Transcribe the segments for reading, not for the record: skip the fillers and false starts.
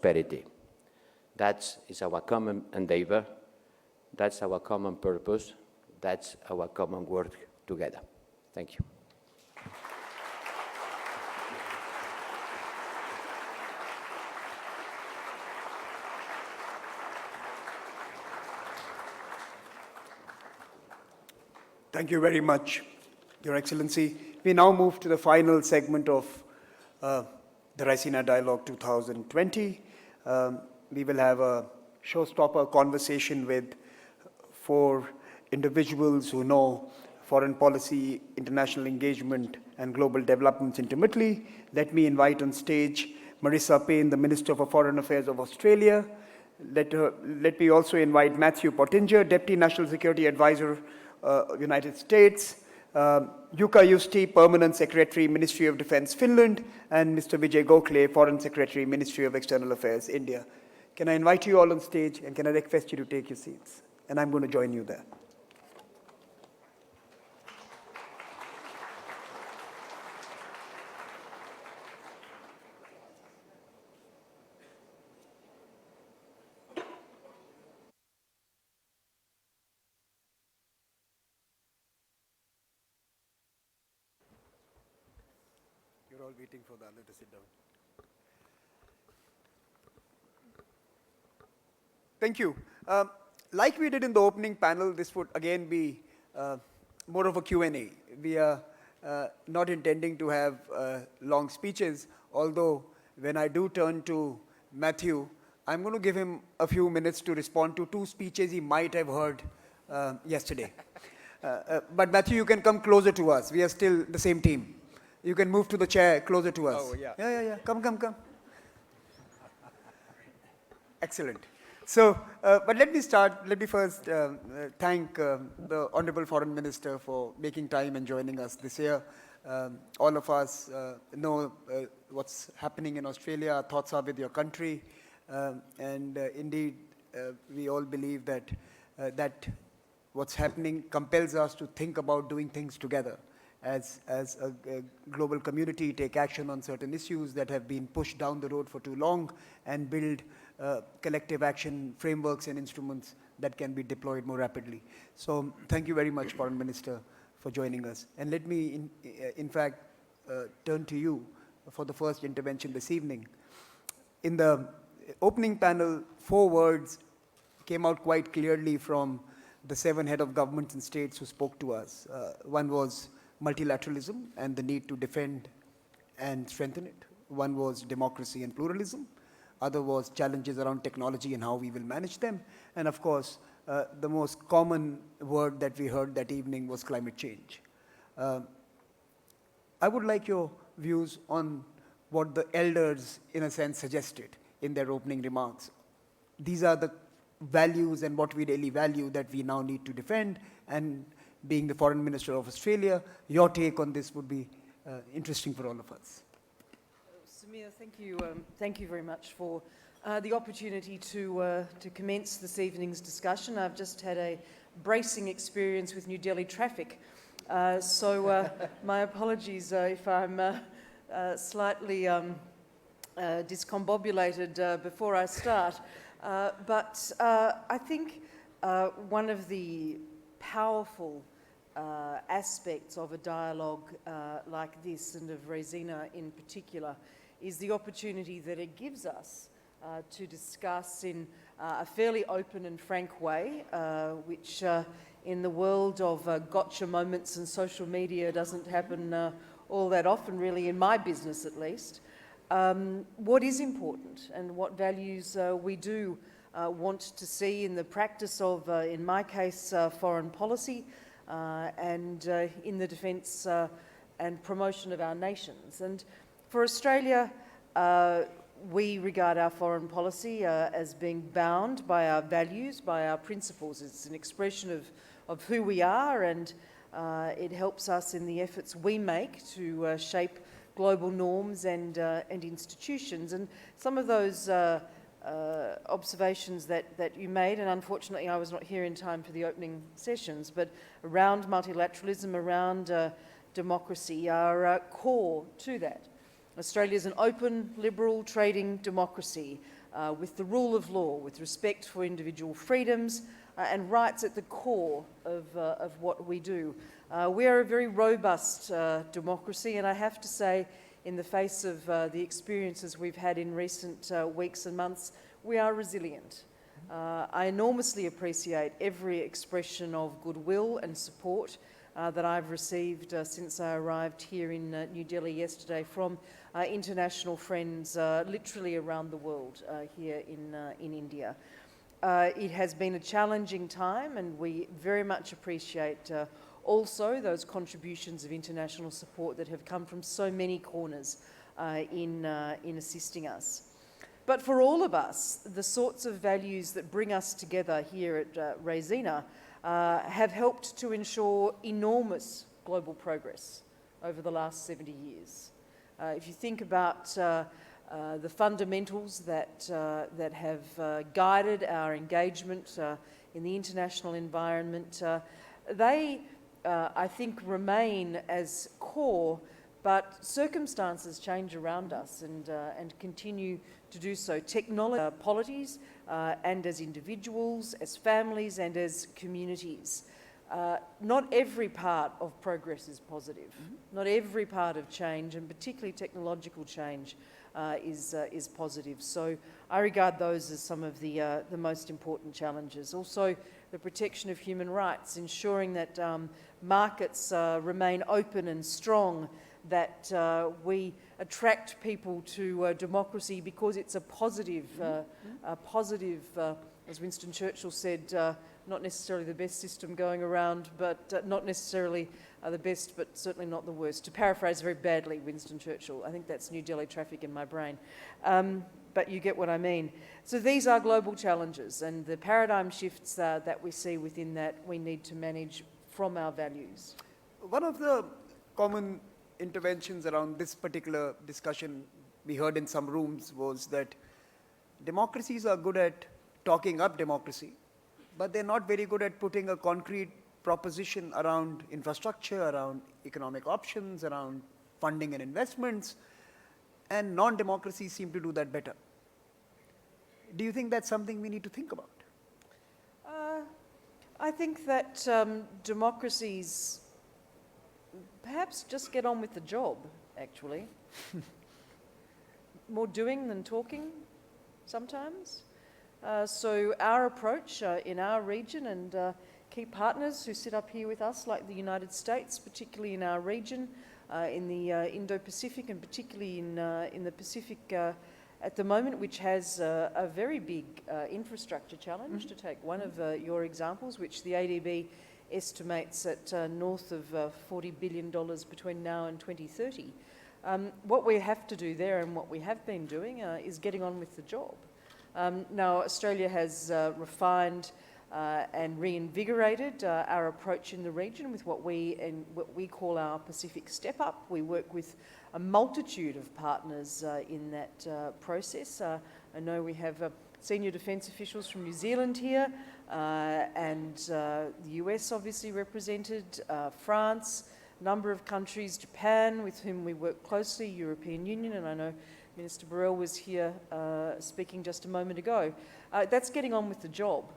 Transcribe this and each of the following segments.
prosperity. That is our common endeavor. That's our common purpose. That's our common work together. Thank you. Thank you very much, Your Excellency. We now move to the final segment of the Raisina Dialogue 2020. We will have a showstopper conversation with 4 individuals who know foreign policy, international engagement, and global developments intimately. Let me invite on stage Marissa Payne, the Minister for Foreign Affairs of Australia. Let me also invite Matthew Pottinger, Deputy National Security Advisor, United States, Jukka Justi, Permanent Secretary, Ministry of Defense, Finland, and Mr. Vijay Gokhale, Foreign Secretary, Ministry of External Affairs, India. Can I invite you all on stage, and can I request you to take your seats? And I'm going to join you there. You're all waiting for the other to sit down. Thank you. Like we did in the opening panel, this would again be more of a Q&A. We are not intending to have long speeches, although when I do turn to Matthew, I'm going to give him a few minutes to respond to 2 speeches he might have heard yesterday. But Matthew, you can come closer to us. We are still the same team. You can move to the chair closer to us. Oh, yeah. Yeah. Come. Excellent. So, but let me start. Let me first thank the Honorable Foreign Minister for making time and joining us this year. All of us know what's happening in Australia. Our thoughts are with your country. And indeed, we all believe that that what's happening compels us to think about doing things together as a global community, take action on certain issues that have been pushed down the road for too long, and build collective action frameworks and instruments that can be deployed more rapidly. So thank you very much, Foreign Minister, for joining us. And let me, in fact, turn to you for the first intervention this evening. In the opening panel, 4 words came out quite clearly from the 7 head of governments and states who spoke to us. One was multilateralism and the need to defend and strengthen it. One was democracy and pluralism. Other was challenges around technology and how we will manage them. And of course, the most common word that we heard that evening was climate change. I would like your views on what the elders, in a sense, suggested in their opening remarks. These are the values and what we really value that we now need to defend. And being the Foreign Minister of Australia, your take on this would be interesting for all of us. Samir, thank you very much for the opportunity to commence this evening's discussion. I've just had a bracing experience with New Delhi traffic, so my apologies if I'm slightly discombobulated before I start. But I think one of the powerful aspects of a dialogue like this, and of Raisina in particular, is the opportunity that it gives us to discuss in a fairly open and frank way, which in the world of gotcha moments and social media doesn't happen all that often, really, in my business at least. What is important and what values we do want to see in the practice of, in my case, foreign policy and in the defence and promotion of our nations. And for Australia, we regard our foreign policy as being bound by our values, by our principles. It's an expression of who we are, and it helps us in the efforts we make to shape global norms and institutions. And some of those observations that you made, and unfortunately I was not here in time for the opening sessions, but around multilateralism, around democracy, are core to that. Australia is an open, liberal, trading democracy. with the rule of law, with respect for individual freedoms and rights at the core of what we do. We are a very robust democracy, and I have to say, in the face of the experiences we've had in recent weeks and months, we are resilient. I enormously appreciate every expression of goodwill and support that I've received since I arrived here in New Delhi yesterday from international friends literally around the world here in India. It has been a challenging time, and we very much appreciate also those contributions of international support that have come from so many corners in assisting us. But for all of us, the sorts of values that bring us together here at Raisina have helped to ensure enormous global progress over the last 70 years. If you think about the fundamentals that have guided our engagement in the international environment, they, I think, remain as core, but circumstances change around us and continue to do so. Technology, polities, and as individuals, as families, and as communities. Not every part of progress is positive. Not every part of change, and particularly technological change, is positive. So I regard those as some of the most important challenges. Also, the protection of human rights, ensuring that markets remain open and strong, that we attract people to democracy because it's a positive, as Winston Churchill said, not necessarily the best system going around, but not necessarily the best, but certainly not the worst. To paraphrase very badly Winston Churchill, I think that's New Delhi traffic in my brain. But you get what I mean. So these are global challenges, and the paradigm shifts that we see within that we need to manage from our values. One of the common interventions around this particular discussion we heard in some rooms was that democracies are good at talking up democracy, but they're not very good at putting a concrete proposition around infrastructure, around economic options, around funding and investments, and non-democracies seem to do that better. Do you think that's something we need to think about? I think that democracies perhaps just get on with the job, actually. More doing than talking sometimes. So our approach in our region, and key partners who sit up here with us, like the United States, particularly in our region, in the Indo-Pacific, and particularly in the Pacific at the moment, which has a very big infrastructure challenge, to take one of your examples, which the ADB estimates at north of $40 billion between now and 2030. What we have to do there, and what we have been doing, is getting on with the job. Now, Australia has refined and reinvigorated our approach in the region with what we call our Pacific Step Up. We work with a multitude of partners in that process. I know we have senior defence officials from New Zealand here, and the US obviously represented, France, a number of countries, Japan, with whom we work closely, European Union, and I know Minister Burrell was here speaking just a moment ago. That's getting on with the job.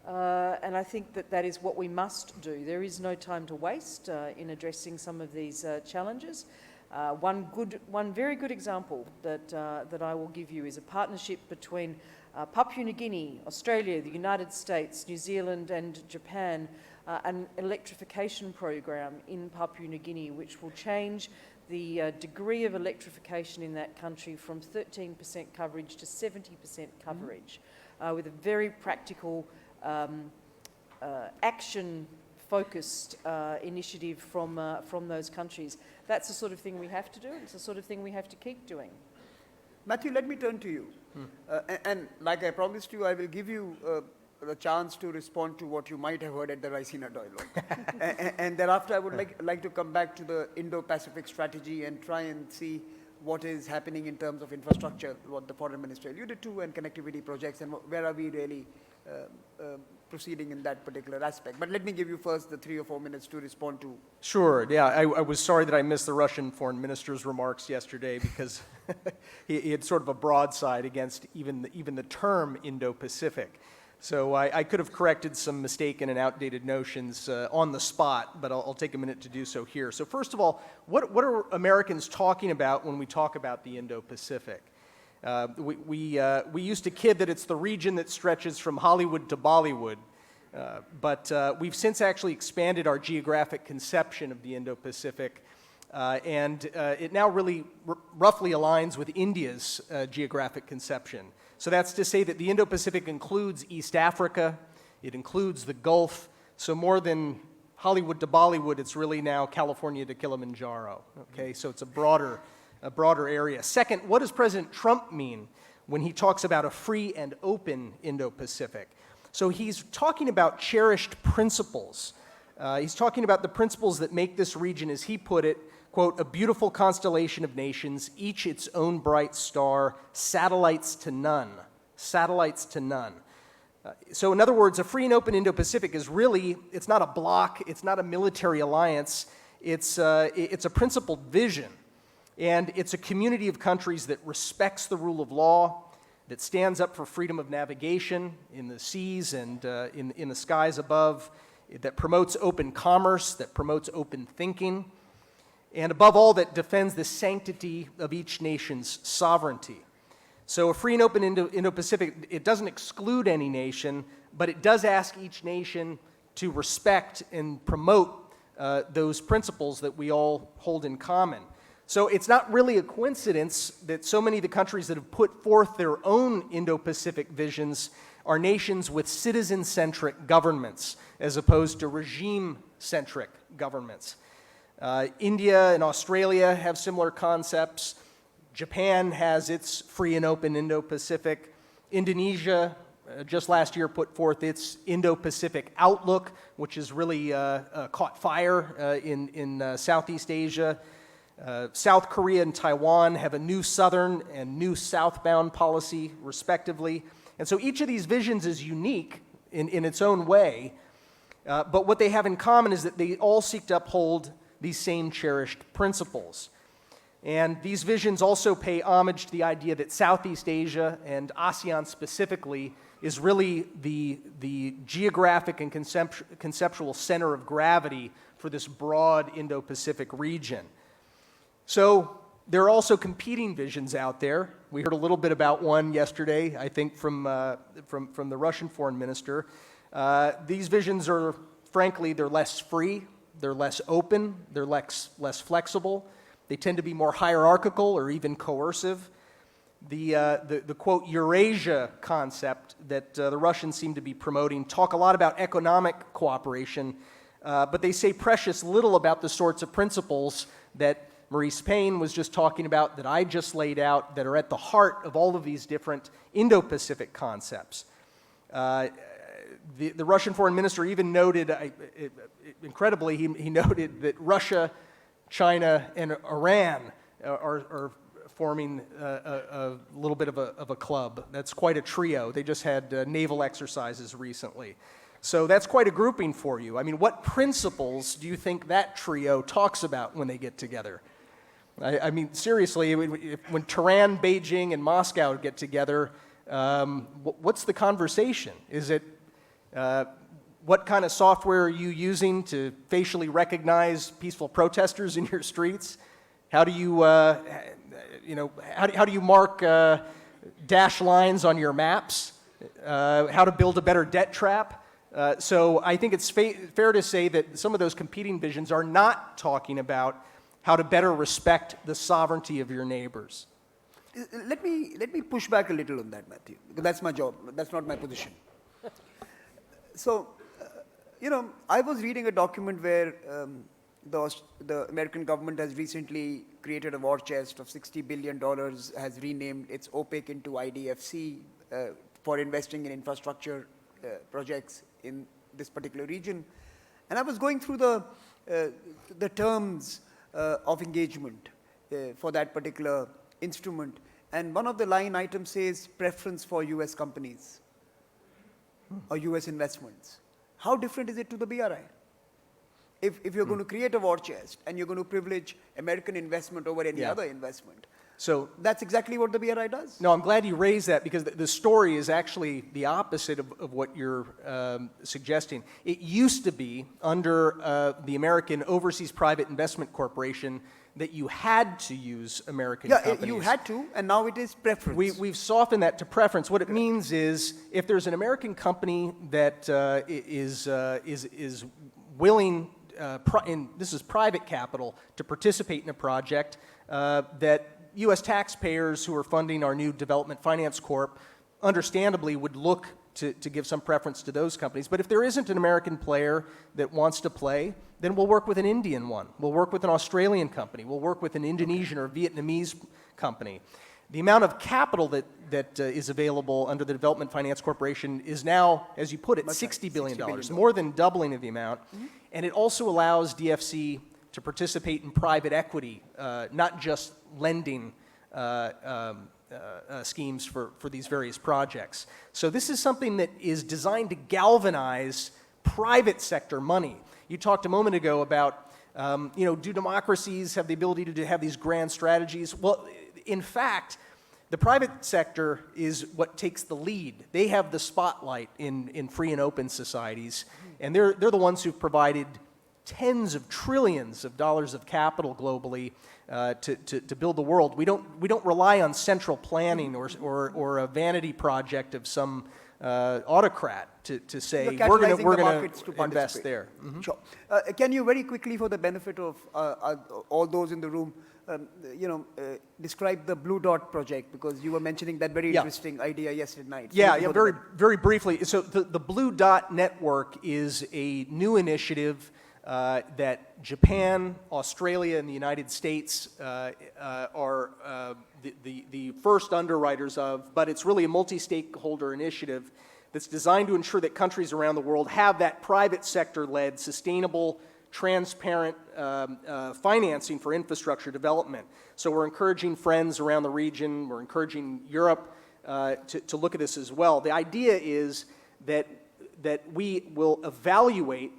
And I think that is what we must do. There is no time to waste in addressing some of these challenges. One very good example that I will give you is a partnership between Papua New Guinea, Australia, the United States, New Zealand and Japan, an electrification program in Papua New Guinea which will change the degree of electrification in that country from 13% coverage to 70% coverage, with a very practical action-focused initiative from those countries. That's the sort of thing we have to do, and it's the sort of thing we have to keep doing. Matthew, let me turn to you. And like I promised you, I will give you the chance to respond to what you might have heard at the Raisina dialogue. and thereafter, I would like to come back to the Indo-Pacific strategy and try and see what is happening in terms of infrastructure, what the foreign minister alluded to, and connectivity projects, and where are we really proceeding in that particular aspect. But let me give you first the 3 or 4 minutes to respond to. Sure, yeah, I was sorry that I missed the Russian foreign minister's remarks yesterday because he had sort of a broadside against even the term Indo-Pacific. So I could have corrected some mistaken and outdated notions on the spot, but I'll take a minute to do so here. So first of all, what are Americans talking about when we talk about the Indo-Pacific? We used to kid that it's the region that stretches from Hollywood to Bollywood, but we've since actually expanded our geographic conception of the Indo-Pacific, and it now really roughly aligns with India's geographic conception. So that's to say that the Indo-Pacific includes East Africa, it includes the Gulf, so more than Hollywood to Bollywood, it's really now California to Kilimanjaro, okay? So it's a broader area. Second, what does President Trump mean when he talks about a free and open Indo-Pacific? So he's talking about cherished principles. He's talking about the principles that make this region, as he put it, quote, a beautiful constellation of nations, each its own bright star, satellites to none. Satellites to none. So in other words, a free and open Indo-Pacific is really, it's not a bloc, it's not a military alliance, it's a principled vision. And it's a community of countries that respects the rule of law, that stands up for freedom of navigation in the seas and in the skies above, that promotes open commerce, that promotes open thinking, and above all, that defends the sanctity of each nation's sovereignty. So a free and open Indo-Pacific, it doesn't exclude any nation, but it does ask each nation to respect and promote those principles that we all hold in common. So it's not really a coincidence that so many of the countries that have put forth their own Indo-Pacific visions are nations with citizen-centric governments as opposed to regime-centric governments. India and Australia have similar concepts. Japan has its free and open Indo-Pacific. Indonesia just last year put forth its Indo-Pacific outlook, which has really caught fire in Southeast Asia. South Korea and Taiwan have a new southern and new southbound policy, respectively. And so each of these visions is unique in its own way, but what they have in common is that they all seek to uphold these same cherished principles. And these visions also pay homage to the idea that Southeast Asia and ASEAN specifically is really the geographic and conceptual center of gravity for this broad Indo-Pacific region. So there are also competing visions out there. We heard a little bit about one yesterday, I think, from the Russian foreign minister. These visions are, frankly, they're less free, they're less open, they're less flexible. They tend to be more hierarchical or even coercive. The quote, Eurasia concept that the Russians seem to be promoting talk a lot about economic cooperation, but they say precious little about the sorts of principles that Maurice Payne was just talking about, that I just laid out, that are at the heart of all of these different Indo-Pacific concepts. The Russian foreign minister even noted, incredibly, he noted that Russia, China, and Iran are forming a little bit of a club. That's quite a trio. They just had naval exercises recently. So that's quite a grouping for you. I mean, what principles do you think that trio talks about when they get together? I mean, seriously, when Tehran, Beijing, and Moscow get together, what's the conversation? Is it, what kind of software are you using to facially recognize peaceful protesters in your streets? How do you, how do you mark dash lines on your maps? How to build a better debt trap? So I think it's fair to say that some of those competing visions are not talking about how to better respect the sovereignty of your neighbors. Let me push back a little on that, Matthew, because that's my job. That's not my position. So, I was reading a document where the American government has recently created a war chest of $60 billion, has renamed its OPEC into IDFC for investing in infrastructure projects in this particular region. And I was going through the terms of engagement for that particular instrument. And one of the line items says preference for US companies. or US investments. How different is it to the BRI? If you're going to create a war chest and you're going to privilege American investment over any Yeah. other investment, So that's exactly what the BRI does. no, I'm glad you raised that because the story is actually the opposite of what you're suggesting. It used to be under the American Overseas Private Investment Corporation that you had to use American Yeah, companies. you had to, and now it is preference. We've softened that to preference. What it means is if there's an American company that is willing, and this is private capital, to participate in a project that U.S. taxpayers who are funding our new Development Finance Corp understandably would look to give some preference to those companies. But if there isn't an American player that wants to play, then we'll work with an Indian one. We'll work with an Australian company. We'll work with an Indonesian or Vietnamese company. The amount of capital that is available under the Development Finance Corporation is now, as you put it, $60 billion, more than doubling of the amount. And it also allows DFC to participate in private equity, not just lending schemes for these various projects. So this is something that is designed to galvanize private sector money. You talked a moment ago about, do democracies have the ability to have these grand strategies? Well, in fact, the private sector is what takes the lead. They have the spotlight in free and open societies, and they're the ones who've provided tens of trillions of dollars of capital globally to build the world. We don't rely on central planning or a vanity project of some autocrat to say we're going to invest there. Sure. Can you very quickly, for the benefit of all those in the room, describe the Blue Dot project, because you were mentioning that very interesting idea yesterday night. So very briefly. So the Blue Dot Network is a new initiative that Japan, Australia, and the United States are the first underwriters of, but it's really a multi-stakeholder initiative that's designed to ensure that countries around the world have that private sector-led, sustainable, transparent financing for infrastructure development. So we're encouraging friends around the region, we're encouraging Europe to look at this as well. The idea is that we will evaluate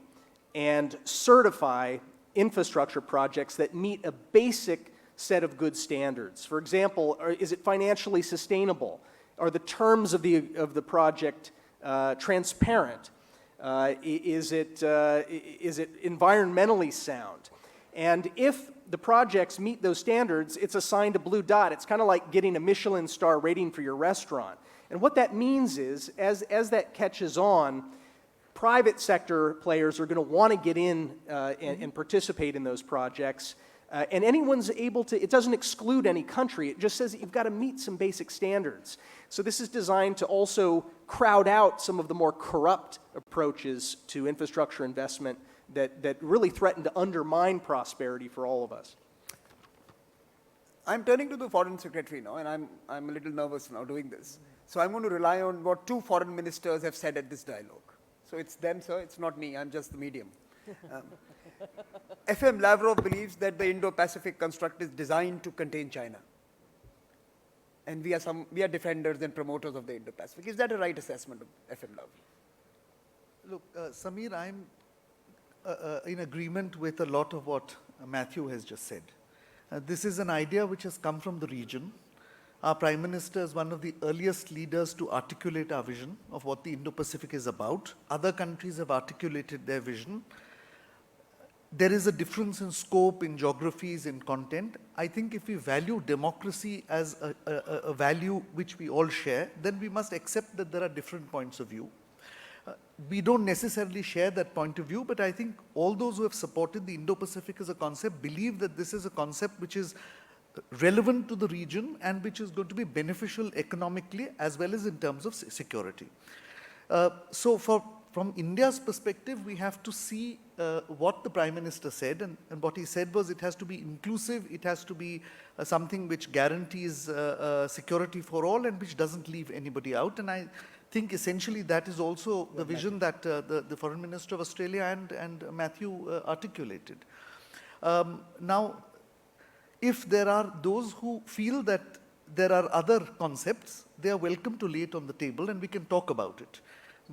and certify infrastructure projects that meet a basic set of good standards. For example, is it financially sustainable? Are the terms of the project transparent? Is it environmentally sound? And if the projects meet those standards, it's assigned a blue dot. It's kind of like getting a Michelin star rating for your restaurant. And what that means is, as that catches on, private sector players are going to want to get in and participate in those projects. And anyone's able to, it doesn't exclude any country. It just says that you've got to meet some basic standards. So this is designed to also crowd out some of the more corrupt approaches to infrastructure investment that really threaten to undermine prosperity for all of us. I'm turning to the Foreign Secretary now, and I'm a little nervous now doing this. So I'm going to rely on what two foreign ministers have said at this dialogue. So it's them, sir, it's not me, I'm just the medium. FM Lavrov believes that the Indo-Pacific construct is designed to contain China. And we are defenders and promoters of the Indo-Pacific. Is that a right assessment of FM Lavrov? Look, Samir, I'm in agreement with a lot of what Matthew has just said. This is an idea which has come from the region. Our Prime Minister is one of the earliest leaders to articulate our vision of what the Indo-Pacific is about. Other countries have articulated their vision. There is a difference in scope, in geographies, in content. I think if we value democracy as a value which we all share, then we must accept that there are different points of view. We don't necessarily share that point of view, but I think all those who have supported the Indo-Pacific as a concept believe that this is a concept which is relevant to the region and which is going to be beneficial economically as well as in terms of security. So from India's perspective, we have to see what the Prime Minister said, and what he said was it has to be inclusive, it has to be something which guarantees security for all and which doesn't leave anybody out. And I think essentially that is also the vision that the Foreign Minister of Australia and Matthew articulated. Now, if there are those who feel that there are other concepts, they are welcome to lay it on the table and we can talk about it.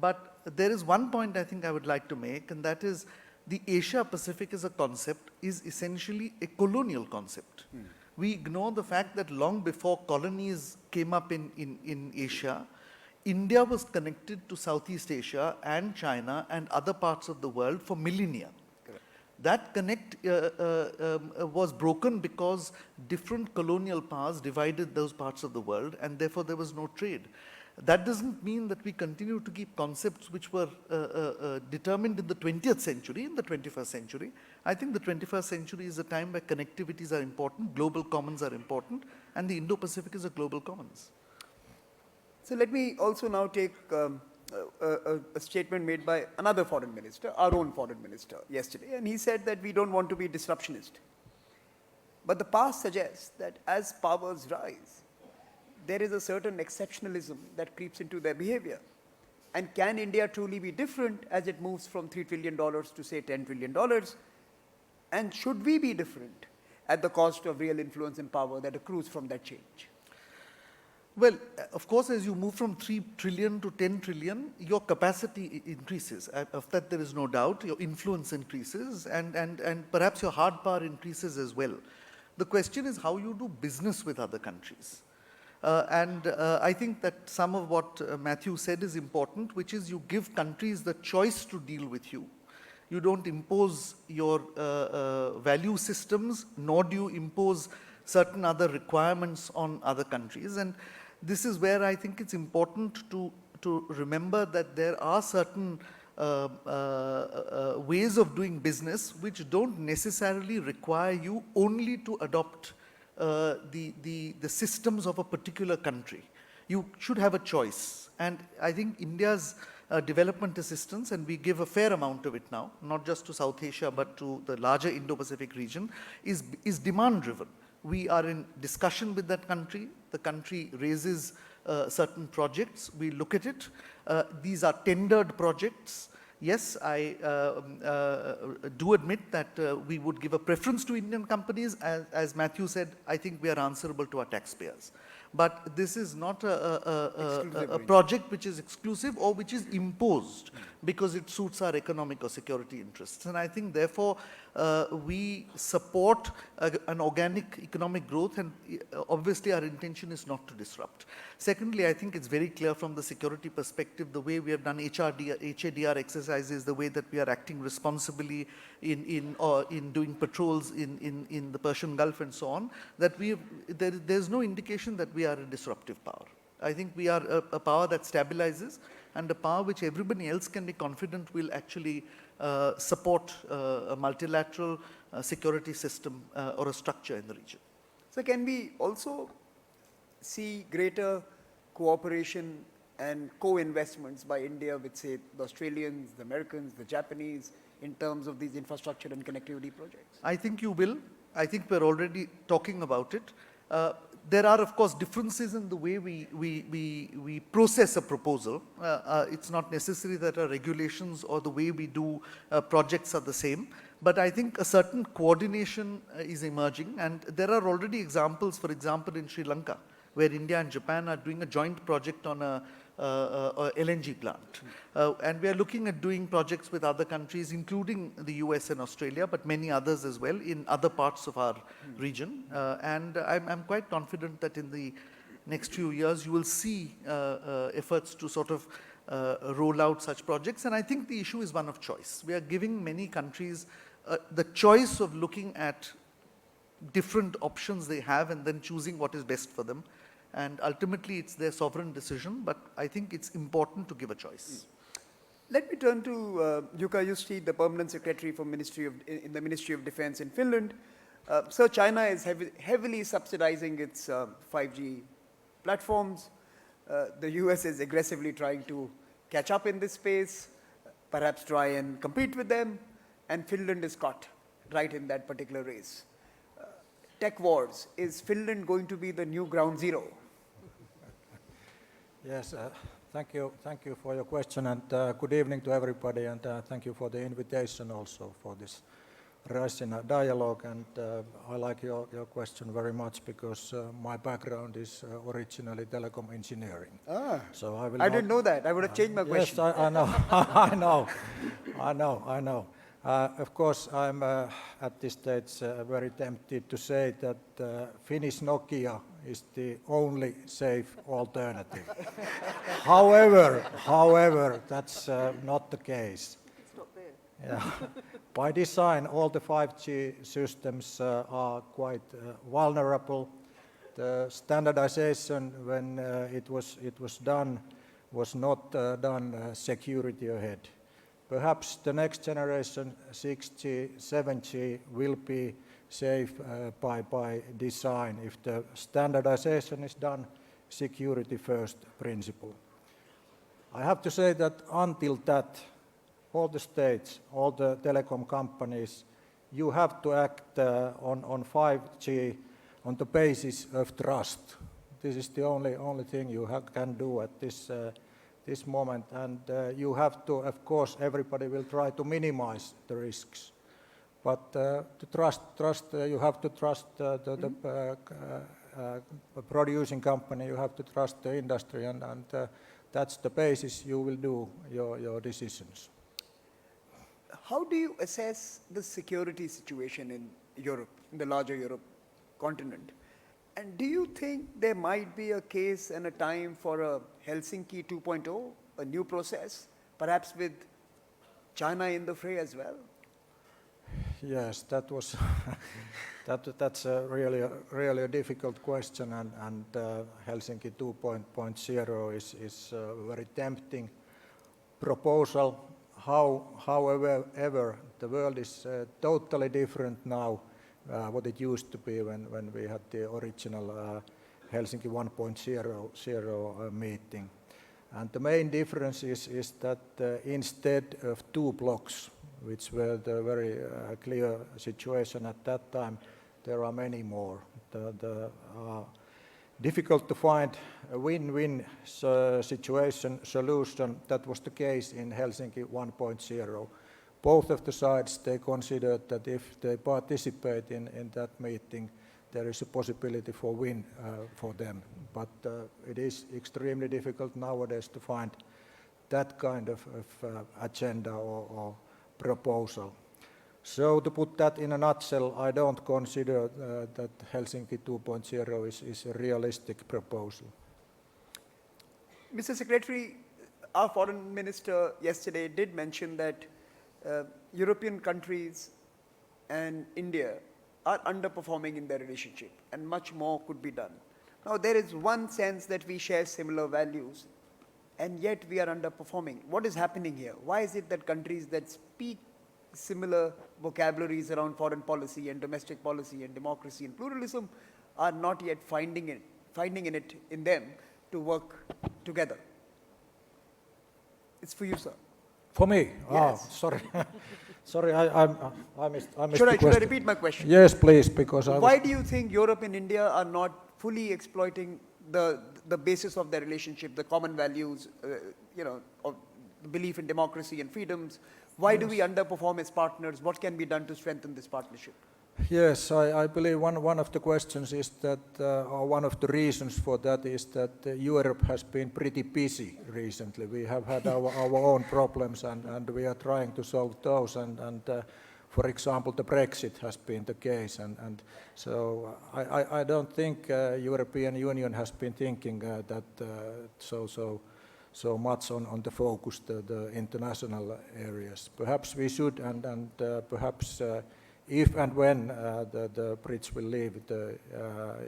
But there is one point I think I would like to make, and that is the Asia-Pacific as a concept is essentially a colonial concept. We ignore the fact that long before colonies came up in Asia, India was connected to Southeast Asia and China and other parts of the world for millennia. That connect was broken because different colonial powers divided those parts of the world, and therefore there was no trade. That doesn't mean that we continue to keep concepts which were determined in the 20th century, in the 21st century. I think the 21st century is a time where connectivities are important, global commons are important, and the Indo-Pacific is a global commons. So let me also now take a statement made by another foreign minister, our own foreign minister, yesterday, and he said that we don't want to be disruptionist. But the past suggests that as powers rise, there is a certain exceptionalism that creeps into their behavior. And can India truly be different as it moves from $3 trillion to say $10 trillion? And should we be different at the cost of real influence and power that accrues from that change? Well, of course, as you move from 3 trillion to 10 trillion, your capacity increases. Of that, there is no doubt. Your influence increases, and perhaps your hard power increases as well. The question is how you do business with other countries. I think that some of what Matthew said is important, which is you give countries the choice to deal with you. You don't impose your value systems, nor do you impose certain other requirements on other countries. And this is where I think it's important to remember that there are certain ways of doing business which don't necessarily require you only to adopt the systems of a particular country. You should have a choice. And I think India's development assistance, and we give a fair amount of it now, not just to South Asia, but to the larger Indo-Pacific region, is demand-driven. We are in discussion with that country. The country raises certain projects. We look at it. These are tendered projects. Yes, I do admit that we would give a preference to Indian companies. As Matthew said, I think we are answerable to our taxpayers. But this is not a project which is exclusive or which is imposed because it suits our economic or security interests. And I think, therefore, we support an organic economic growth, and obviously our intention is not to disrupt. Secondly, I think it's very clear from the security perspective, the way we have done HADR exercises, the way that we are acting responsibly in doing patrols in the Persian Gulf and so on, that there's no indication that we are a disruptive power. I think we are a power that stabilizes, and a power which everybody else can be confident will actually support a multilateral security system or a structure in the region. So can we also see greater cooperation and co-investments by India with, say, the Australians, the Americans, the Japanese, in terms of these infrastructure and connectivity projects? I think you will. I think we're already talking about it. There are, of course, differences in the way we process a proposal. It's not necessary that our regulations or the way we do projects are the same. But I think a certain coordination is emerging. And there are already examples, for example, in Sri Lanka, where India and Japan are doing a joint project on a LNG plant. And we are looking at doing projects with other countries, including the US and Australia, but many others as well in other parts of our region. And I'm quite confident that in the next few years, you will see efforts to sort of roll out such projects. And I think the issue is one of choice. We are giving many countries the choice of looking at different options they have and then choosing what is best for them. And ultimately, it's their sovereign decision, but I think it's important to give a choice. Let me turn to Jukka Justi, the Permanent Secretary for in the Ministry of Defense in Finland. So China is heavily subsidizing its 5G platforms. The US is aggressively trying to catch up in this space, perhaps try and compete with them, and Finland is caught right in that particular race. Tech wars, is Finland going to be the new ground zero? Yes, thank you for your question, and good evening to everybody, and thank you for the invitation also for this Raisina dialogue, and I like your question very much because my background is originally telecom engineering. Ah, So I will I not- didn't know that. I would have changed my question. Yes, I know, I know. Of course, I'm at this stage very tempted to say that Finnish Nokia is the only safe alternative. However, that's not the case. Yeah. By design, all the 5G systems are quite vulnerable. The standardization, when it was done, was not done security ahead. Perhaps the next generation, 6G, 7G, will be safe by design if the standardization is done, security first principle. I have to say that until that, all the states, all the telecom companies, you have to act on 5G on the basis of trust. This is the only thing you can do at this moment, and you have to, of course, everybody will try to minimize the risks. But to trust, you have to trust the producing company, you have to trust the industry, and that's the basis you will do your decisions. How do you assess the security situation in Europe, in the larger Europe continent? And do you think there might be a case and a time for a Helsinki 2.0, a new process, perhaps with China in the fray as well? Yes, that was that's really a difficult question, and Helsinki 2.0 is a very tempting proposal. However, the world is totally different now what it used to be when we had the original Helsinki 1.0 meeting. And the main difference is that instead of 2 blocks, which were the very clear situation at that time, there are many more. The difficult to find a win-win solution. That was the case in Helsinki 1.0. Both of the sides, they considered that if they participate in that meeting, there is a possibility for win for them. But it is extremely difficult nowadays to find that kind of agenda or proposal. So to put that in a nutshell, I don't consider that Helsinki 2.0 is a realistic proposal. Mr. Secretary, our foreign minister yesterday did mention that European countries and India are underperforming in their relationship and much more could be done. Now, there is one sense that we share similar values and yet we are underperforming. What is happening here? Why is it that countries that speak similar vocabularies around foreign policy and domestic policy and democracy and pluralism are not yet finding it in them to work together? It's for you, sir. For me? Yes. Sorry. Sorry, I missed the Should I question. repeat my question? Yes, please, because Why do you think Europe and India are not fully exploiting the basis of their relationship, the common values, of the belief in democracy and freedoms? Why do we underperform as partners? What can be done to strengthen this partnership? Yes, I believe one of the questions is that, or one of the reasons for that is that Europe has been pretty busy recently. We have had our own problems and we are trying to solve those. And for example, the Brexit has been the case. And so I don't think European Union has been thinking that so much on the focus, the international areas. Perhaps we should, and perhaps if and when the Brits will leave the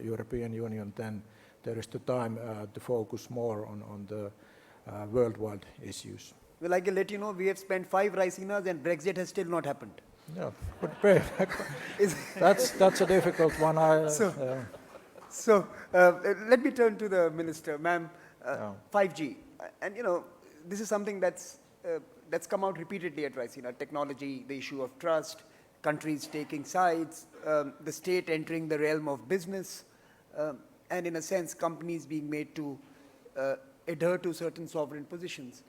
European Union, then there is the time to focus more on the worldwide issues. Well, I can let you know, we have spent 5 Raisinas and Brexit has still not happened. Yeah, could be. That's a difficult one. So let me turn to the minister, ma'am. 5G, and this is something that's come out repeatedly at Raisina. Technology, the issue of trust, countries taking sides, the state entering the realm of business, and in a sense, companies being made to adhere to certain sovereign positions.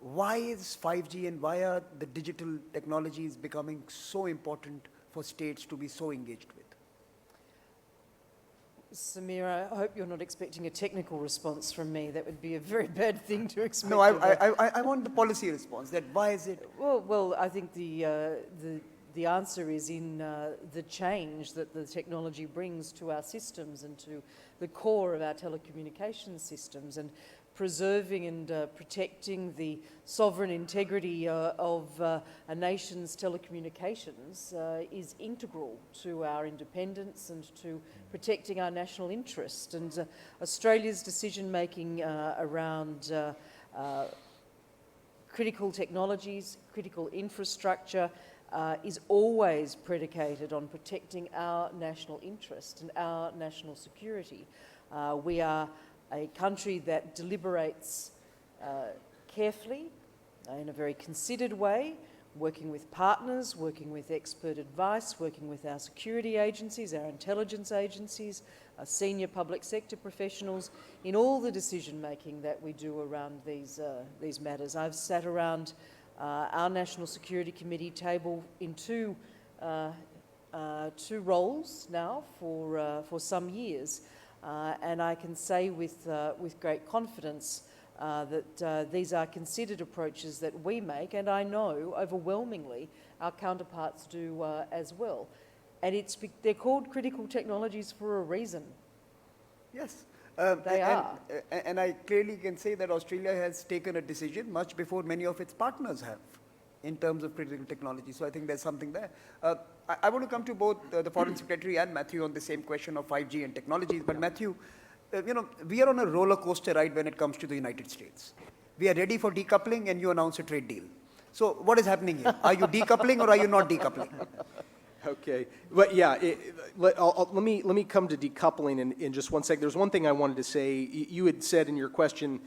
Why is 5G and why are the digital technologies becoming so important for states to be so engaged with? Samira, I hope you're not expecting a technical response from me. That would be a very bad thing to expect. No, I want the policy response, that why is it? Well, I think the answer is in the change that the technology brings to our systems and to the core of our telecommunications systems, and preserving and protecting the sovereign integrity of a nation's telecommunications is integral to our independence and to protecting our national interest. And Australia's decision-making around critical technologies, critical infrastructure, is always predicated on protecting our national interest and our national security. We are a country that deliberates carefully, in a very considered way, working with partners, working with expert advice, working with our security agencies, our intelligence agencies, our senior public sector professionals, in all the decision-making that we do around these matters. I've sat around our National Security Committee table in two roles now for some years. And I can say with great confidence that these are considered approaches that we make, and I know overwhelmingly our counterparts do as well. And they're called critical technologies for a reason. Yes. They are. And I clearly can say that Australia has taken a decision much before many of its partners have in terms of critical technology. So I think there's something there. I want to come to both the Foreign Secretary and Matthew on the same question of 5G and technologies. But Matthew, we are on a roller coaster ride when it comes to the United States. We are ready for decoupling and you announce a trade deal. So what is happening here? Are you decoupling or are you not decoupling? Okay, but yeah, let me come to decoupling in just one second. There's one thing I wanted to say. You had said in your question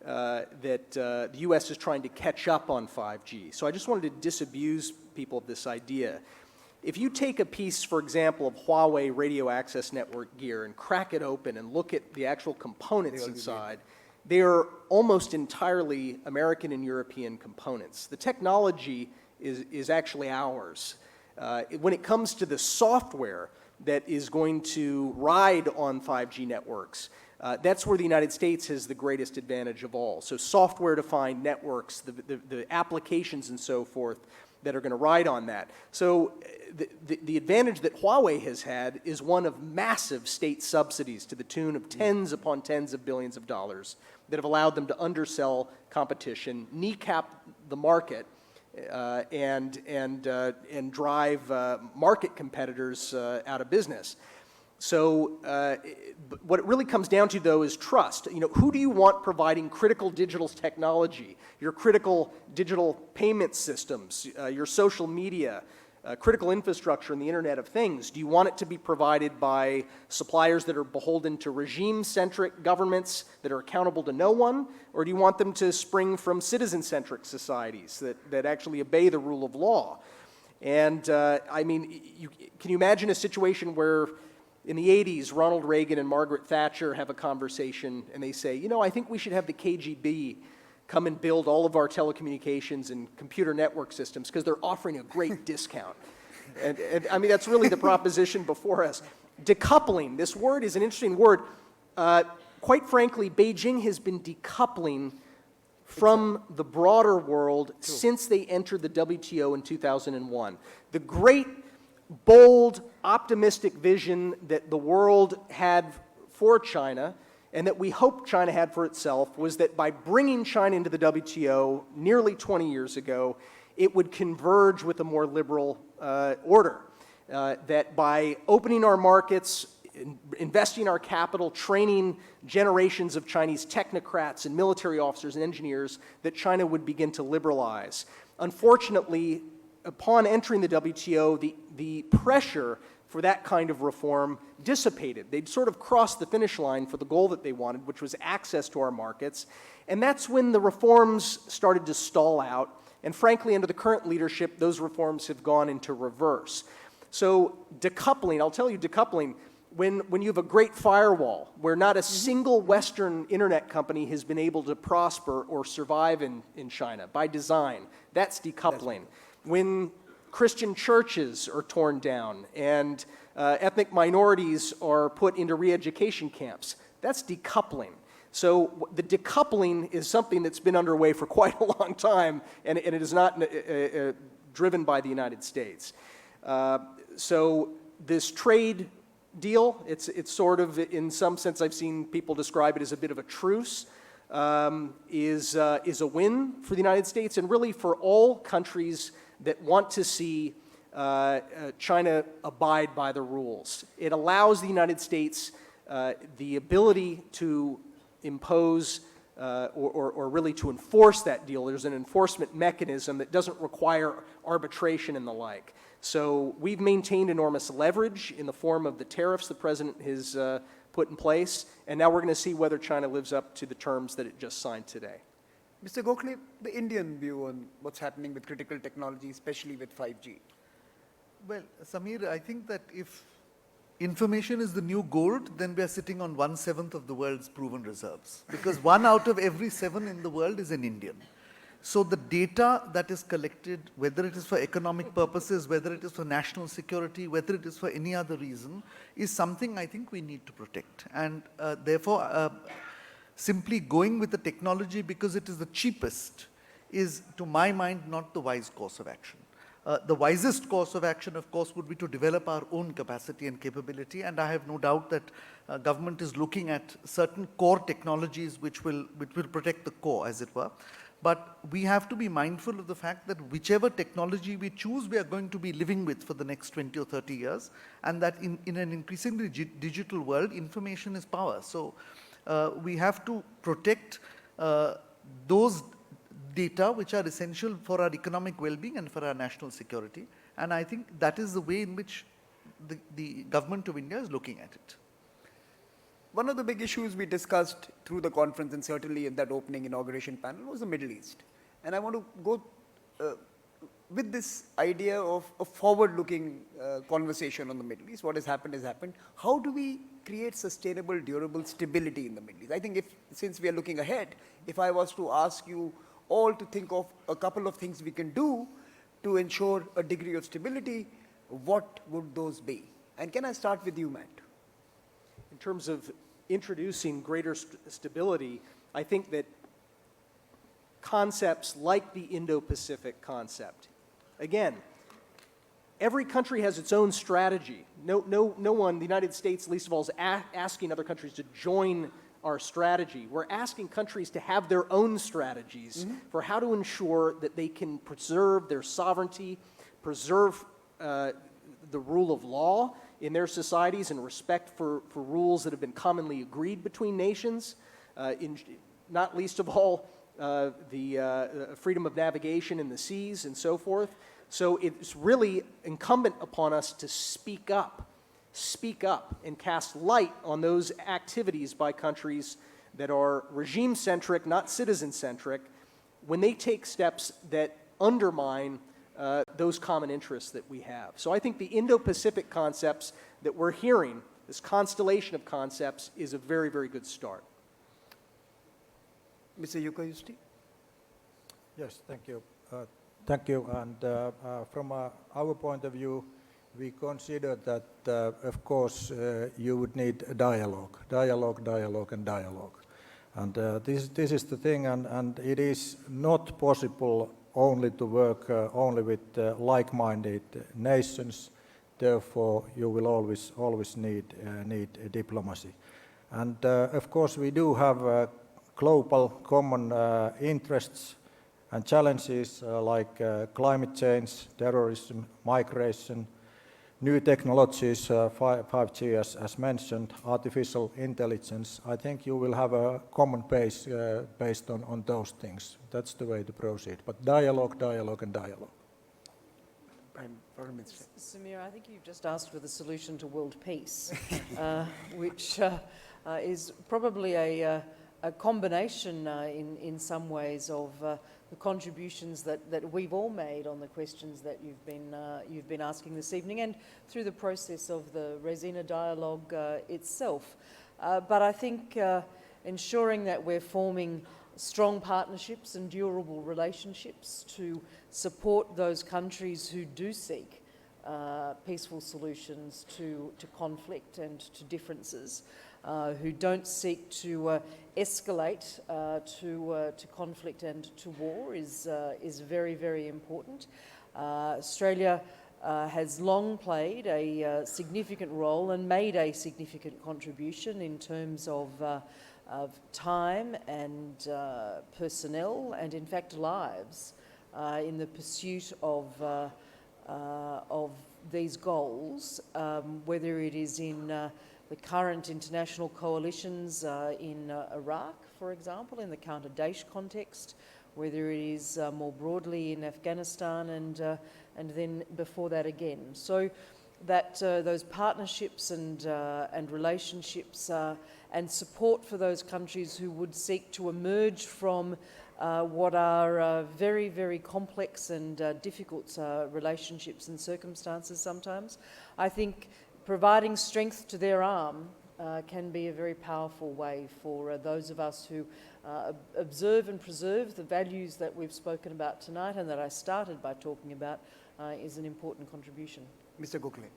that the U.S. is trying to catch up on 5G. So I just wanted to disabuse people of this idea. If you take a piece, for example, of Huawei radio access network gear and crack it open and look at the actual components inside, they are almost entirely American and European components. The technology is actually ours. When it comes to the software that is going to ride on 5G networks, that's where the United States has the greatest advantage of all. So software-defined networks, the applications and so forth that are going to ride on that. So the advantage that Huawei has had is one of massive state subsidies to the tune of tens upon tens of billions of dollars that have allowed them to undersell competition, kneecap the market, and drive market competitors out of business. So what it really comes down to, though, is trust. Who do you want providing critical digital technology, your critical digital payment systems, your social media, critical infrastructure, and the Internet of Things? Do you want it to be provided by suppliers that are beholden to regime-centric governments that are accountable to no one? Or do you want them to spring from citizen-centric societies that actually obey the rule of law? And, can you imagine a situation where in the 80s, Ronald Reagan and Margaret Thatcher have a conversation and they say, I think we should have the KGB come and build all of our telecommunications and computer network systems because they're offering a great discount. And that's really the proposition before us. Decoupling, this word is an interesting word. Quite frankly, Beijing has been decoupling from the broader world since they entered the WTO in 2001. The great, bold, optimistic vision that the world had for China and that we hoped China had for itself was that by bringing China into the WTO nearly 20 years ago, it would converge with a more liberal order. That by opening our markets, investing our capital, training generations of Chinese technocrats and military officers and engineers, that China would begin to liberalize. Unfortunately, upon entering the WTO, the pressure for that kind of reform dissipated. They'd sort of crossed the finish line for the goal that they wanted, which was access to our markets. And that's when the reforms started to stall out. And frankly, under the current leadership, those reforms have gone into reverse. So decoupling, I'll tell you, decoupling, when you have a great firewall where not a single Western internet company has been able to prosper or survive in China by design, that's decoupling. When Christian churches are torn down and ethnic minorities are put into re-education camps. That's decoupling. So the decoupling is something that's been underway for quite a long time, and it is not driven by the United States. So this trade deal, it's sort of, in some sense, I've seen people describe it as a bit of a truce, is a win for the United States and really for all countries that want to see China abide by the rules. It allows the United States the ability to impose or really to enforce that deal. There's an enforcement mechanism that doesn't require arbitration and the like. So we've maintained enormous leverage in the form of the tariffs the president has put in place, and now we're going to see whether China lives up to the terms that it just signed today. Mr. Gokhale, the Indian view on what's happening with critical technology, especially with 5G. Well, Samir, I think that if information is the new gold, then we are sitting on 1/7 of the world's proven reserves. Because 1 out of every 7 in the world is an Indian. So the data that is collected, whether it is for economic purposes, whether it is for national security, whether it is for any other reason, is something I think we need to protect. And therefore, simply going with the technology because it is the cheapest is, to my mind, not the wise course of action. The wisest course of action, of course, would be to develop our own capacity and capability, and I have no doubt that government is looking at certain core technologies which will protect the core, as it were. But we have to be mindful of the fact that whichever technology we choose, we are going to be living with for the next 20 or 30 years, and that in an increasingly digital world, information is power. So we have to protect those data which are essential for our economic well-being and for our national security. And I think that is the way in which the government of India is looking at it. One of the big issues we discussed through the conference and certainly in that opening inauguration panel was the Middle East. And I want to go with this idea of a forward-looking conversation on the Middle East. What has happened has happened. How do we create sustainable, durable stability in the Middle East? I think since we are looking ahead, if I was to ask you all to think of a couple of things we can do to ensure a degree of stability, what would those be? And can I start with you, Matt? In terms of introducing greater stability, I think that concepts like the Indo-Pacific concept, again, every country has its own strategy. No one, the United States least of all, is asking other countries to join our strategy. We're asking countries to have their own strategies for how to ensure that they can preserve their sovereignty, preserve the rule of law in their societies and respect for rules that have been commonly agreed between nations, not least of all the freedom of navigation in the seas and so forth. So it's really incumbent upon us to speak up and cast light on those activities by countries that are regime-centric, not citizen-centric, when they take steps that undermine those common interests that we have. So I think the Indo-Pacific concepts that we're hearing, this constellation of concepts, is a very, very good start. Mr. Yuka-Yusti? Yes, thank you. Thank you. And from our point of view, we consider that, of course, you would need a dialogue, and dialogue. And this is the thing, and it is not possible only to work only with like-minded nations. Therefore, you will always need diplomacy. And of course, we do have global common interests and challenges like climate change, terrorism, migration, new technologies, 5G as mentioned, artificial intelligence. I think you will have a common base based on those things. That's the way to proceed. But dialogue, and dialogue. Samir, I think you've just asked for the solution to world peace, which is probably a combination in some ways of the contributions that we've all made on the questions that you've been asking this evening and through the process of the Resina dialogue itself. But I think ensuring that we're forming strong partnerships and durable relationships to support those countries who do seek peaceful solutions to conflict and to differences, who don't seek to escalate to conflict and to war is very, very important. Australia has long played a significant role and made a significant contribution in terms of time and personnel and, in fact, lives in the pursuit of these goals, whether it is in the current international coalitions in Iraq, for example, in the counter-Daesh context, whether it is more broadly in Afghanistan and then before that again. So that those partnerships and relationships and support for those countries who would seek to emerge from what are very, very complex and difficult relationships and circumstances sometimes, I think providing strength to their arm can be a very powerful way for those of us who observe and preserve the values that we've spoken about tonight and that I started by talking about is an important contribution. Mr. Gokhale.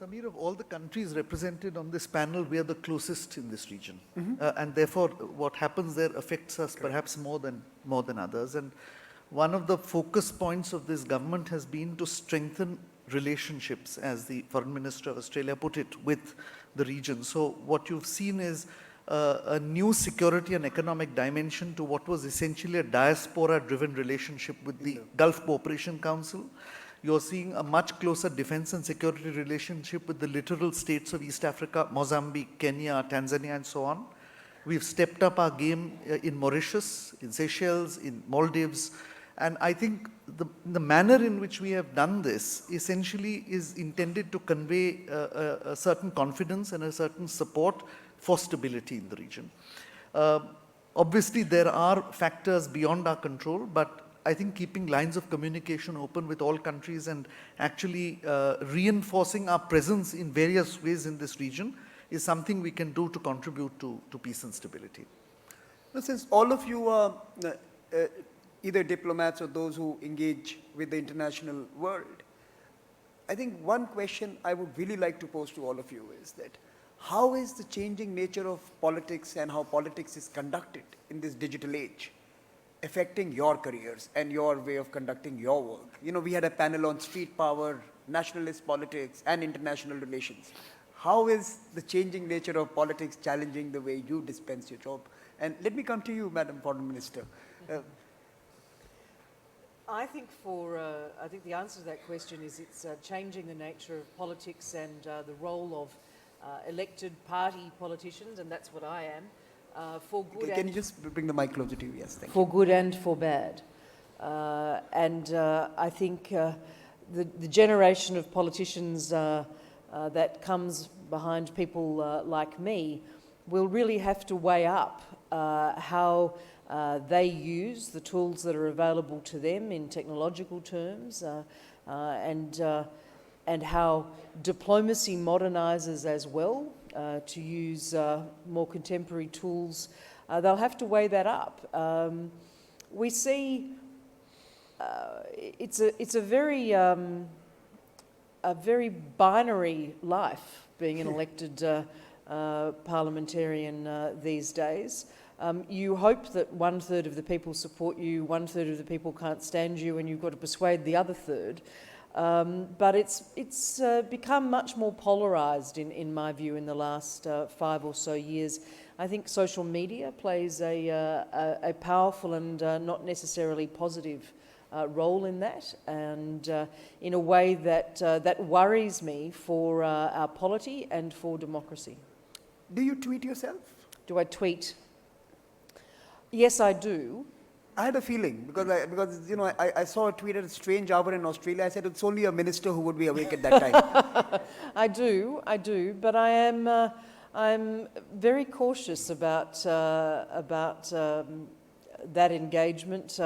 Samir, of all the countries represented on this panel, we are the closest in this region. And therefore, what happens there affects us perhaps more than others. And one of the focus points of this government has been to strengthen relationships, as the Foreign Minister of Australia put it, with the region. So what you've seen is a new security and economic dimension to what was essentially a diaspora-driven relationship with the Gulf Cooperation Council. You're seeing a much closer defense and security relationship with the littoral states of East Africa, Mozambique, Kenya, Tanzania, and so on. We've stepped up our game in Mauritius, in Seychelles, in Maldives. And I think the manner in which we have done this essentially is intended to convey a certain confidence and a certain support for stability in the region. Obviously, there are factors beyond our control, but I think keeping lines of communication open with all countries and actually reinforcing our presence in various ways in this region is something we can do to contribute to peace and stability. Now, since all of you are either diplomats or those who engage with the international world, I think one question I would really like to pose to all of you is that how is the changing nature of politics and how politics is conducted in this digital age affecting your careers and your way of conducting your work? We had a panel on street power, nationalist politics, and international relations. How is the changing nature of politics challenging the way you dispense your job? And let me come to you, Madam Foreign Minister. I think the answer to that question is it's changing the nature of politics and the role of elected party politicians, and that's what I am. For good Can you just bring the mic closer to you? Yes, thank you. For good and for bad. I think the generation of politicians that comes behind people like me will really have to weigh up how they use the tools that are available to them in technological terms and how diplomacy modernizes as well to use more contemporary tools. They'll have to weigh that up. We see it's a very binary life being an elected parliamentarian these days. You hope that 1/3 of the people support you, 1/3 of the people can't stand you, and you've got to persuade the other third. But it's become much more polarised, in my view, in the last 5 or so years. I think social media plays a powerful and not necessarily positive role in that, and in a way that worries me for our polity and for democracy. Do you tweet yourself? Do I tweet? Yes, I do. I had a feeling because I saw a tweet at a strange hour in Australia. I said it's only a minister who would be awake at that time. I do, but I'm very cautious about that engagement.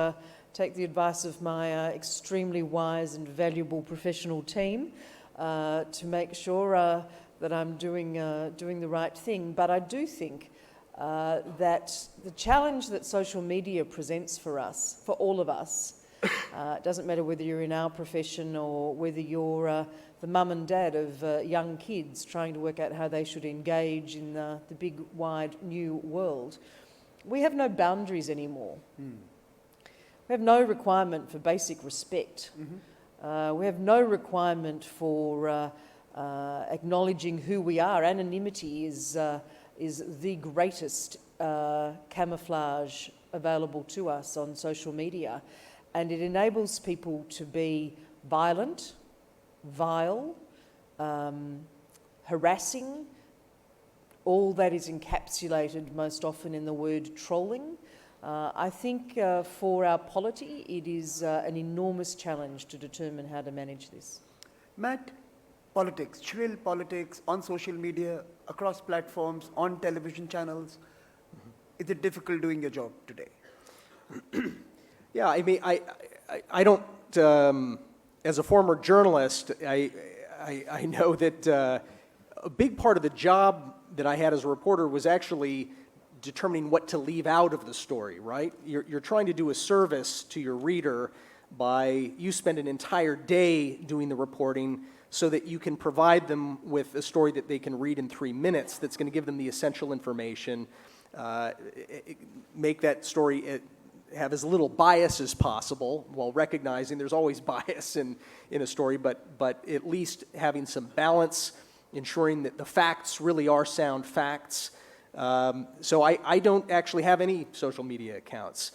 Take the advice of my extremely wise and valuable professional team to make sure that I'm doing the right thing. But I do think that the challenge that social media presents for us, for all of us, it doesn't matter whether you're in our profession or whether you're the mum and dad of young kids trying to work out how they should engage in the big, wide, new world. We have no boundaries anymore. We have no requirement for basic respect. We have no requirement for acknowledging who we are. Anonymity is the greatest camouflage available to us on social media, and it enables people to be violent, vile, harassing. All that is encapsulated most often in the word trolling. I think for our polity, it is an enormous challenge to determine how to manage this. Matt, politics, shrill politics on social media, across platforms, on television channels. Is it difficult doing your job today? Yeah, I mean, I don't, as a former journalist, I know that a big part of the job that I had as a reporter was actually determining what to leave out of the story, right? You're trying to do a service to your reader by, you spend an entire day doing the reporting so that you can provide them with a story that they can read in 3 minutes that's going to give them the essential information, make that story have as little bias as possible, while recognizing there's always bias in a story, but at least having some balance, ensuring that the facts really are sound facts. So I don't actually have any social media accounts.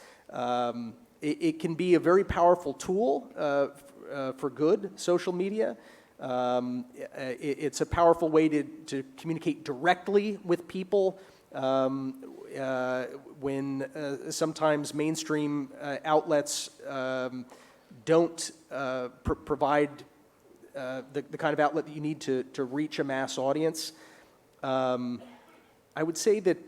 It can be a very powerful tool for good, social media. It's a powerful way to communicate directly with people when sometimes mainstream outlets don't provide the kind of outlet that you need to reach a mass audience. I would say that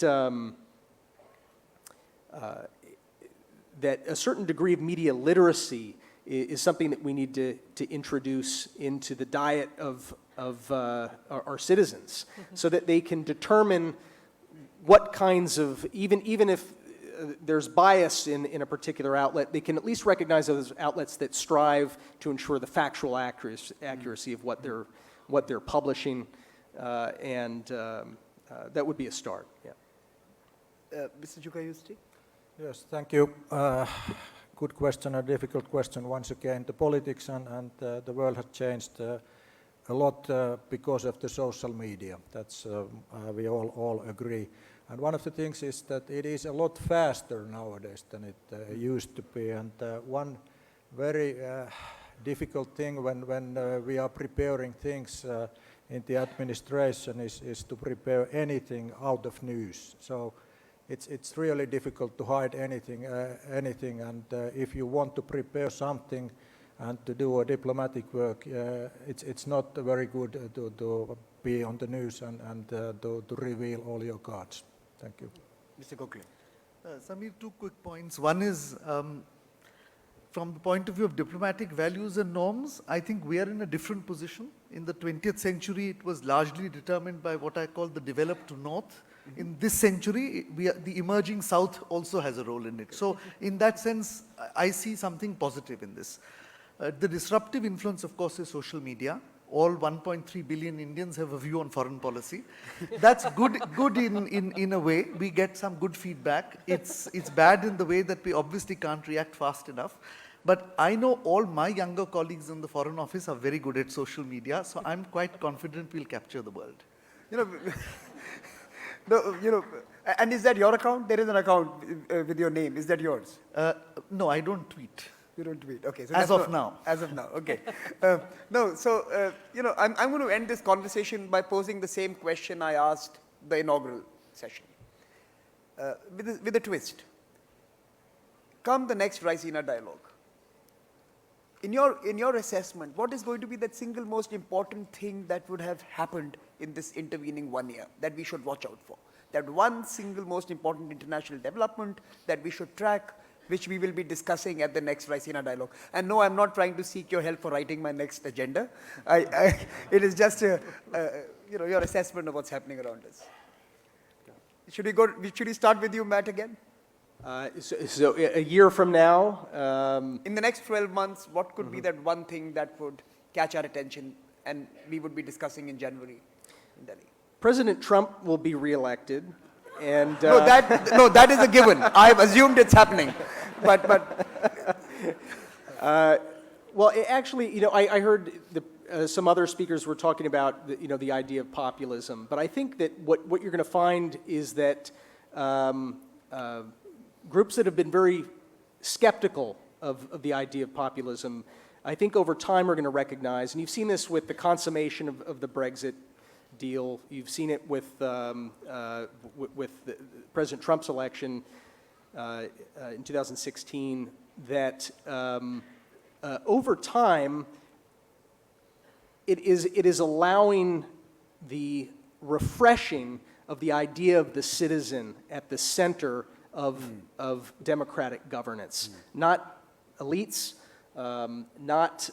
that a certain degree of media literacy is something that we need to introduce into the diet of our citizens, so that they can determine what kinds of, even if there's bias in a particular outlet, they can at least recognize those outlets that strive to ensure the factual accuracy of what they're publishing, and that would be a start. Yeah. Mr. Jukayusti? Yes, thank you. Good question, a difficult question once again. The politics and the world has changed a lot because of the social media. That's we all agree. And one of the things is that it is a lot faster nowadays than it used to be. And one very difficult thing when we are preparing things in the administration is to prepare anything out of news. So it's really difficult to hide anything. And if you want to prepare something and to do a diplomatic work, it's not very good to be on the news and to reveal all your cards. Thank you. Mr. Gokhale. Samir, 2 quick points. One is, from the point of view of diplomatic values and norms, I think we are in a different position. In the 20th century, it was largely determined by what I call the developed north. In this century, the emerging south also has a role in it. So in that sense, I see something positive in this. The disruptive influence, of course, is social media. All 1.3 billion Indians have a view on foreign policy. That's good in a way. We get some good feedback. It's bad in the way that we obviously can't react fast enough. But I know all my younger colleagues in the Foreign Office are very good at social media, so I'm quite confident we'll capture the world. And is that your account? There is an account with your name. Is that yours? No, I don't tweet. You don't tweet. Okay. So As of now. As of now. Okay. No. So I'm going to end this conversation by posing the same question I asked the inaugural session, with a twist. Come the next Raisina dialogue. In your assessment, what is going to be that single most important thing that would have happened in this intervening 1 year that we should watch out for? That one single most important international development that we should track, which we will be discussing at the next Raisina dialogue. And no, I'm not trying to seek your help for writing my next agenda. It is just your assessment of what's happening around us. Should we start with you, Matt, again? So a year from now, In the next 12 months, what could be that one thing that would catch our attention and we would be discussing in January in Delhi? President Trump will be reelected, and No, that is a given. I've assumed it's happening. But well, actually, I heard some other speakers were talking about the idea of populism, but I think that what you're going to find is that groups that have been very skeptical of the idea of populism, I think over time are going to recognize, and you've seen this with the consummation of the Brexit deal, you've seen it with President Trump's election in 2016, that over time, it is allowing the refreshing of the idea of the citizen at the center of democratic governance. Not elites, not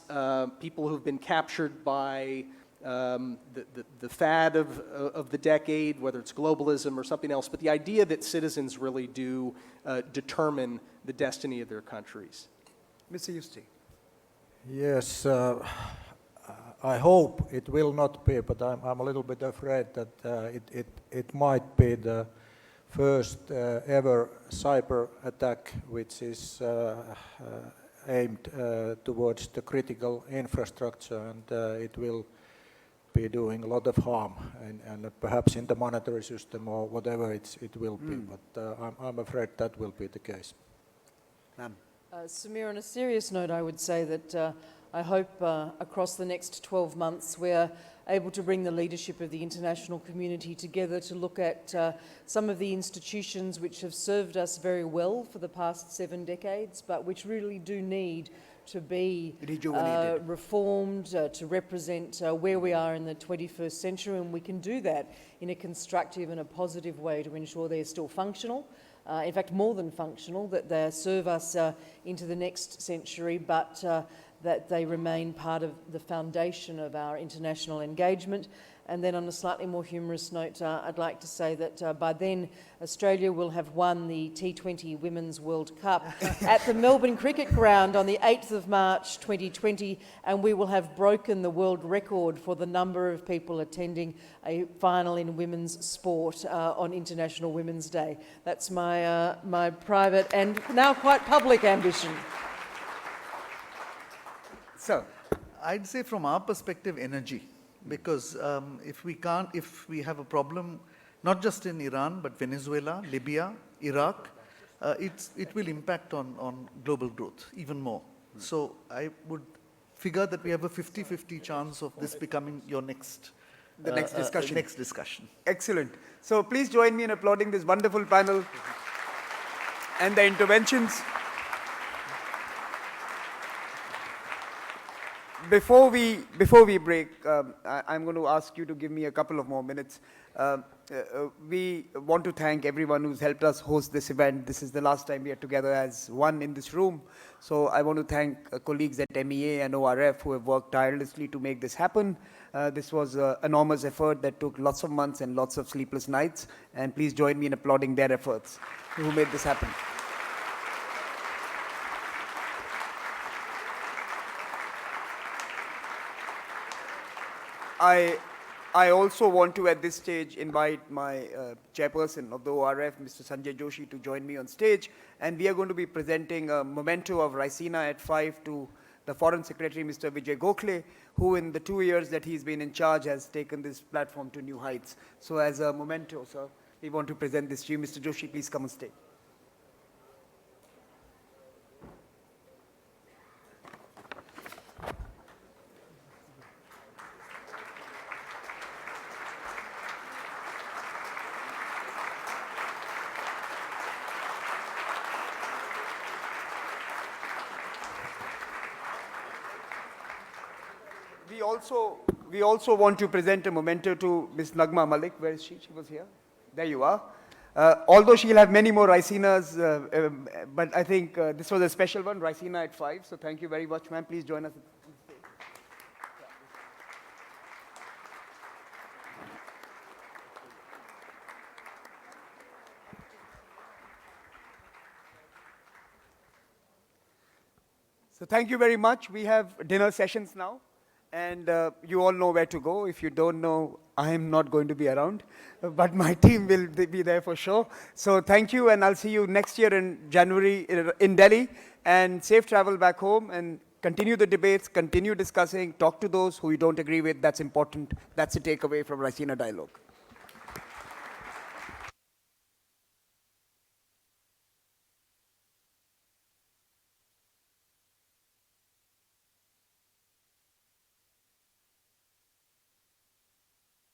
people who've been captured by the fad of the decade, whether it's globalism or something else, but the idea that citizens really do determine the destiny of their countries. Mr. Yusti. Yes, I hope it will not be, but I'm a little bit afraid that it might be the first ever cyber attack which is aimed towards the critical infrastructure, and it will be doing a lot of harm, and perhaps in the monetary system or whatever it will be, but I'm afraid that will be the case. Ma'am. Samir, on a serious note, I would say that I hope across the next 12 months we're able to bring the leadership of the international community together to look at some of the institutions which have served us very well for the past 7 decades, but which really do need to be rejuvenated, reformed, to represent where we are in the 21st century, and we can do that in a constructive and a positive way to ensure they're still functional. In fact, more than functional, that they serve us into the next century, but that they remain part of the foundation of our international engagement. And then on a slightly more humorous note, I'd like to say that by then Australia will have won the T20 Women's World Cup at the Melbourne Cricket Ground on the 8th of March 2020, and we will have broken the world record for the number of people attending a final in women's sport on International Women's Day. That's my private and now quite public ambition. Sir. I'd say from our perspective, energy. Because if we have a problem, not just in Iran, but Venezuela, Libya, Iraq, it will impact on global growth even more. So I would figure that we have a 50-50 chance of this becoming your next discussion. Excellent. So please join me in applauding this wonderful panel and the interventions. Before we break, I'm going to ask you to give me a couple of more minutes. We want to thank everyone who's helped us host this event. This is the last time we are together as one in this room. So I want to thank colleagues at MEA and ORF who have worked tirelessly to make this happen. This was an enormous effort that took lots of months and lots of sleepless nights. And please join me in applauding their efforts who made this happen. I also want to, at this stage, invite my chairperson of the ORF, Mr. Sanjay Joshi, to join me on stage. And we are going to be presenting a memento of Raisina at 5 to the Foreign Secretary, Mr. Vijay Gokhale, who in the 2 years that he's been in charge has taken this platform to new heights. So as a memento, sir, we want to present this to you. Mr. Joshi, please come on stage. We also want to present a memento to Ms. Nagma Malik. Where is she? She was here. There you are. Although she'll have many more Raisinas, but I think this was a special one, Raisina at 5. So thank you very much, ma'am. Please join us. So thank you very much. We have dinner sessions now, and you all know where to go. If you don't know, I am not going to be around, but my team will be there for sure. So thank you, and I'll see you next year in January in Delhi, and safe travel back home, and continue the debates, continue discussing, talk to those who you don't agree with. That's important. That's the takeaway from Raisina Dialogue.